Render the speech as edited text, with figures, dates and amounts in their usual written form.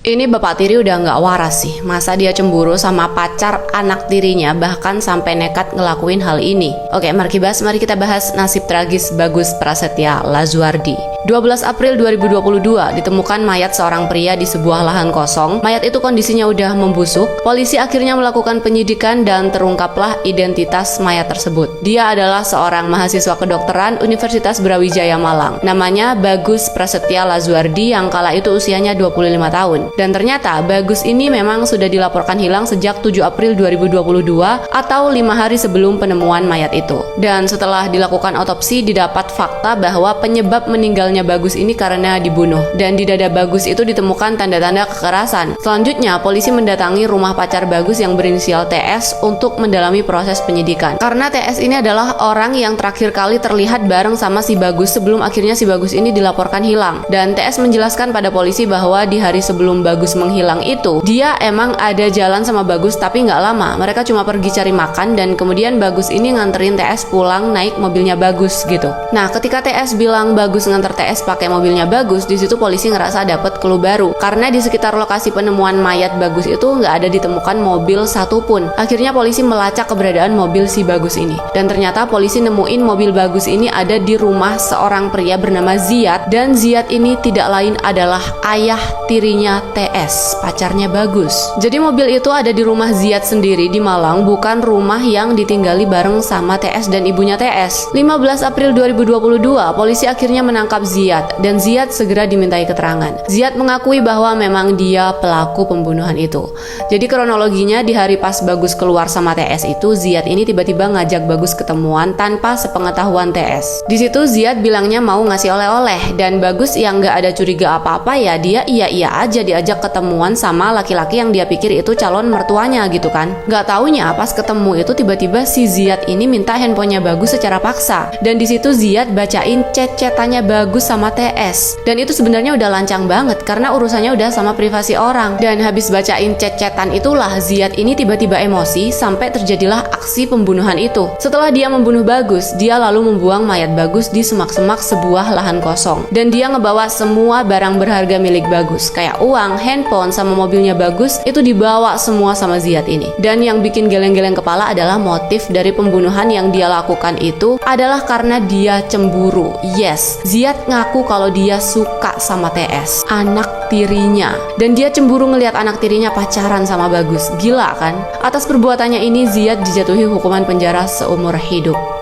Ini bapak tiri udah nggak waras sih. Masa dia cemburu sama pacar anak tirinya, bahkan sampai nekat ngelakuin hal ini. Oke, mari kita bahas nasib tragis Bagus Prasetya Lazuardi. 12 April 2022 ditemukan mayat seorang pria di sebuah lahan kosong. Mayat itu kondisinya udah membusuk. Polisi akhirnya melakukan penyidikan dan terungkaplah identitas mayat tersebut. Dia adalah seorang mahasiswa kedokteran Universitas Brawijaya Malang. Namanya Bagus Prasetya Lazuardi yang kala itu usianya 25 tahun. Dan ternyata Bagus ini memang sudah dilaporkan hilang sejak 7 April 2022 atau 5 hari sebelum penemuan mayat itu. Dan setelah dilakukan otopsi didapat fakta bahwa penyebab meninggalnya Bagus ini karena dibunuh. Dan di dada Bagus itu ditemukan tanda-tanda kekerasan. Selanjutnya polisi mendatangi rumah pacar Bagus yang berinisial TS untuk mendalami proses penyidikan. Karena TS ini adalah orang yang terakhir kali terlihat bareng sama si Bagus sebelum akhirnya si Bagus ini dilaporkan hilang. Dan TS menjelaskan pada polisi bahwa di hari sebelum Bagus menghilang itu, dia emang ada jalan sama Bagus tapi nggak lama. Mereka cuma pergi cari makan dan kemudian Bagus ini nganterin TS pulang naik mobilnya Bagus gitu. Nah, ketika TS bilang Bagus nganter TS pakai mobilnya Bagus, di situ polisi ngerasa dapet clue baru. Karena di sekitar lokasi penemuan mayat Bagus itu nggak ada ditemukan mobil satupun. Akhirnya polisi melacak keberadaan mobil si Bagus ini. Dan ternyata polisi nemuin mobil Bagus ini ada di rumah seorang pria bernama Ziad. Dan Ziad ini tidak lain adalah ayah tirinya TS, pacarnya Bagus. Jadi mobil itu ada di rumah Ziad sendiri di Malang, bukan rumah yang ditinggali bareng sama TS dan ibunya TS. 15 April 2022, polisi akhirnya menangkap Ziad dan Ziad segera dimintai keterangan. Ziad mengakui bahwa memang dia pelaku pembunuhan itu. Jadi kronologinya di hari pas Bagus keluar sama TS itu, Ziad ini tiba-tiba ngajak Bagus ketemuan tanpa sepengetahuan TS. Di situ Ziad bilangnya mau ngasih oleh-oleh dan Bagus yang nggak ada curiga apa-apa ya dia iya-iya aja diajak ketemuan sama laki-laki yang dia pikir itu calon mertuanya gitu kan. Gak taunya pas ketemu itu tiba-tiba si Ziad ini minta handphonenya Bagus secara paksa. Dan di situ Ziad bacain chat-chatannya Bagus sama TS. Dan itu sebenarnya udah lancang banget karena urusannya udah sama privasi orang. Dan habis bacain chat-chatan itulah Ziad ini tiba-tiba emosi sampai terjadilah aksi pembunuhan itu. Setelah dia membunuh Bagus, dia lalu membuang mayat Bagus di semak-semak sebuah lahan kosong. Dan dia ngebawa semua barang berharga milik Bagus kayak uang, handphone, sama mobilnya Bagus itu dibawa semua sama Ziad ini. Dan yang bikin geleng-geleng kepala adalah motif dari pembunuhan yang dia lakukan itu adalah karena dia cemburu. Yes, Ziad ngaku kalau dia suka sama TS, anak tirinya. Dan dia cemburu ngelihat anak tirinya pacaran sama Bagus. Gila kan? Atas perbuatannya ini Ziad dijatuhi hukuman penjara seumur hidup.